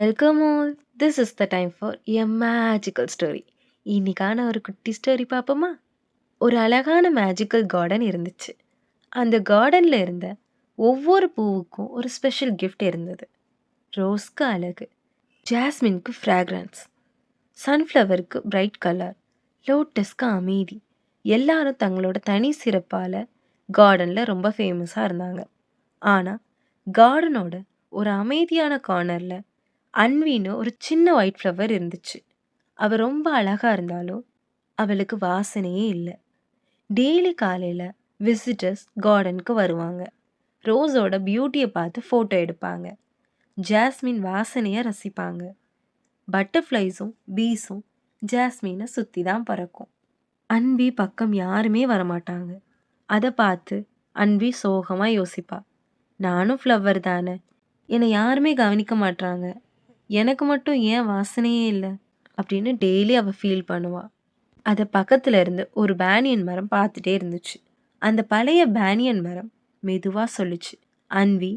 Welcome all. This is the time for a magical story. இன்னைக்கான ஒரு குட்டி story பார்ப்போமா? ஒரு அழகான மேஜிக்கல் கார்டன் இருந்துச்சு. அந்த கார்டன்ல இருந்த ஒவ்வொரு பூவுக்கும் ஒரு ஸ்பெஷல் கிஃப்ட் இருந்தது. ரோஸ்க்கு அழகு, ஜாஸ்மின்க்கு ஃப்ராக்ரன்ஸ், சன்ஃப்ளவருக்கு பிரைட் கலர், லோட்டஸ்க்கு அமைதி. எல்லாரும் தங்களோட தனி சிறப்பால் கார்டனில் ரொம்ப ஃபேமஸாக இருந்தாங்க. ஆனால் கார்டனோட ஒரு அமைதியான கார்னரில் அன்வின்னு ஒரு சின்ன ஒயிட் ஃப்ளவர் இருந்துச்சு. அவள் ரொம்ப அழகாக இருந்தாலும் அவளுக்கு வாசனையே இல்லை. டெய்லி காலையில் விசிட்டர்ஸ் கார்டனுக்கு வருவாங்க. ரோஸோட பியூட்டியை பார்த்து ஃபோட்டோ எடுப்பாங்க. ஜாஸ்மின் வாசனையை ரசிப்பாங்க. பட்டர்ஃப்ளைஸும் பீஸும் ஜாஸ்மினை சுற்றி தான் பறக்கும். அன்வி பக்கம் யாருமே வரமாட்டாங்க. அதை பார்த்து அன்வி சோகமாக யோசிப்பா. நானும் ஃப்ளவர் தானே, என்னை யாருமே கவனிக்க மாட்டாங்க, எனக்கு மட்டும் ஏன் வாசனையே இல்லை அப்படின்னு டெய்லி அவள் ஃபீல் பண்ணுவாள். அதை பக்கத்தில் இருந்து ஒரு பேனியன் மரம் பார்த்துட்டே இருந்துச்சு. அந்த பழைய பேனியன் மரம் மெதுவாக சொல்லுச்சு, அன்வி,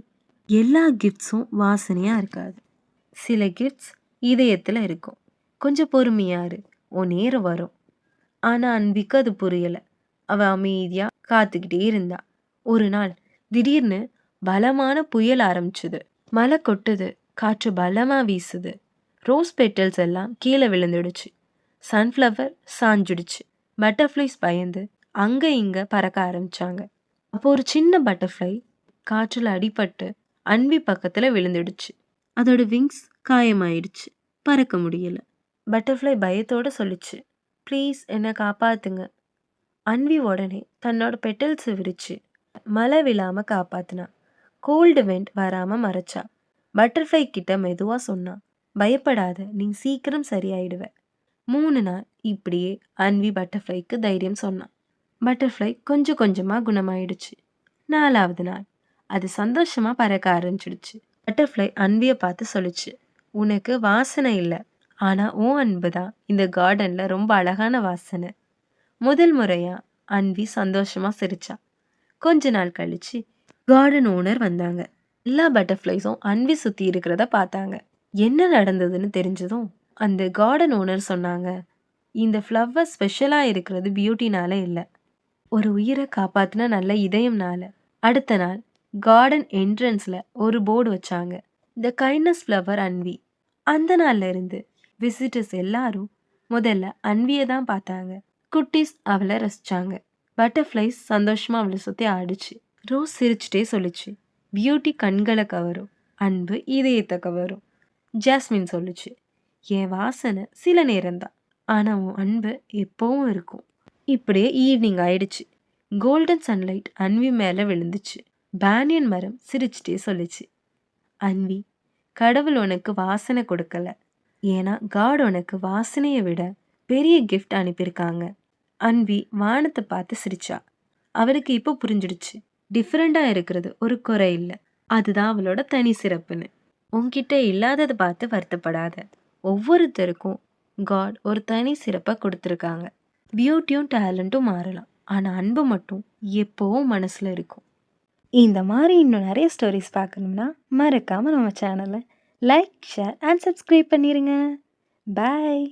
எல்லா கிஃப்ட்ஸும் வாசனையாக இருக்காது. சில கிஃப்ட்ஸ் இதயத்தில் இருக்கும். கொஞ்சம் பொறுமையாரு, உன் நேரம் வரும். ஆனால் அன்விக்கு அது புரியலை. அவள் அமைதியாக காத்துக்கிட்டே இருந்தா. ஒரு நாள் திடீர்னு பலமான புயல் ஆரம்பிச்சுது. மழை கொட்டுது, காற்று பலமாக வீசுது. ரோஸ் பெட்டல்ஸ் எல்லாம் கீழே விழுந்துடுச்சு. சன்ஃப்ளவர் சாஞ்சிடுச்சு. பட்டர்ஃப்ளைஸ் பயந்து அங்கே இங்கே பறக்க ஆரம்பிச்சாங்க. அப்போ ஒரு சின்ன பட்டர்ஃப்ளை காற்றில் அடிபட்டு அன்வி பக்கத்தில் விழுந்துடுச்சு. அதோட விங்ஸ் காயமாயிடுச்சு, பறக்க முடியல. பட்டர்ஃப்ளை பயத்தோடு சொல்லிச்சு, ப்ளீஸ் என்னை காப்பாத்துங்க. அன்வி உடனே தன்னோட பெட்டல்ஸை விரிச்சு மழை விழாமல் காப்பாத்தினா. கோல்டு வெண்ட் வராமல் மறைச்சா. பட்டர்ஃப்ளை கிட்ட மெதுவாக சொன்னான், பயப்படாத, நீ சீக்கிரம் சரியாயிடுவ. 3 நாள் இப்படியே அன்வி பட்டர்ஃப்ளைக்கு தைரியம் சொன்னான். பட்டர்ஃப்ளை கொஞ்சம் கொஞ்சமாக குணமாயிடுச்சு. 4வது நாள் அது சந்தோஷமாக பறக்க ஆரம்பிச்சிடுச்சு. பட்டர்ஃப்ளை அன்வியை பார்த்து சொல்லிச்சு, உனக்கு வாசனை இல்லை, ஆனால் உன் அன்பு தான் இந்த கார்டனில் ரொம்ப அழகான வாசனை. முதல் முறையாக அன்வி சந்தோஷமாக சிரிச்சா. கொஞ்ச நாள் கழிச்சு கார்டன் ஓனர் வந்தாங்க. எல்லா பட்டர்ஃப்ளைஸும் அன்வி சுற்றி இருக்கிறத பார்த்தாங்க. என்ன நடந்ததுன்னு தெரிஞ்சதும் அந்த கார்டன் ஓனர் சொன்னாங்க, இந்த ஃப்ளவர் ஸ்பெஷலாக இருக்கிறது பியூட்டினால இல்லை, ஒரு உயிரை காப்பாற்றின நல்ல இதயம்னால. அடுத்த நாள் கார்டன் என்ட்ரன்ஸில் ஒரு போர்டு வச்சாங்க, த கைண்ட்னஸ் ஃப்ளவர் அன்வி. அந்த நாள்ல இருந்து விசிட்டர்ஸ் எல்லாரும் முதல்ல அன்வியை தான் பார்த்தாங்க. குட்டீஸ் அவளை ரசிச்சாங்க. பட்டர்ஃப்ளைஸ் சந்தோஷமாக அவளை சுற்றி ஆடிச்சு. ரோஸ் சிரிச்சுட்டே சொல்லிச்சு, பியூட்டி கண்களை கவரும், அன்பு இதயத்தை கவரும். ஜாஸ்மின் சொல்லுச்சு, என் வாசனை சில நேரம்தான், ஆனால் உன் அன்பு எப்பவும் இருக்கும். இப்படியே ஈவினிங் ஆயிடுச்சு. கோல்டன் சன்லைட் அன்வி மேலே விழுந்துச்சு. பேனியன் மரம் சிரிச்சுட்டே சொல்லிச்சு, அன்வி, கடவுள் உனக்கு வாசனை கொடுக்கல, ஏன்னா காட் உனக்கு வாசனையை விட பெரிய கிஃப்ட் அனுப்பியிருக்காங்க. அன்வி வானத்தை பார்த்து சிரிச்சா. அவளுக்கு இப்போ புரிஞ்சிடுச்சு, டிஃப்ரெண்டாக இருக்கிறது ஒரு குறை இல்லை, அதுதான் அவளோட தனி சிறப்புன்னு. உன்கிட்ட இல்லாததை பார்த்து வருத்தப்படாத. ஒவ்வொருத்தருக்கும் காட் ஒரு தனி சிறப்பை கொடுத்துருக்காங்க. பியூட்டியும் டேலண்ட்டும் மாறலாம், ஆனால் அன்பு மட்டும் எப்போவும் மனசில் இருக்கும். இந்த மாதிரி இன்னும் நிறைய ஸ்டோரிஸ் பார்க்கணும்னா மறக்காமல் நம்ம சேனலை லைக், ஷேர் அண்ட் சப்ஸ்கிரைப் பண்ணிடுங்க. பாய்.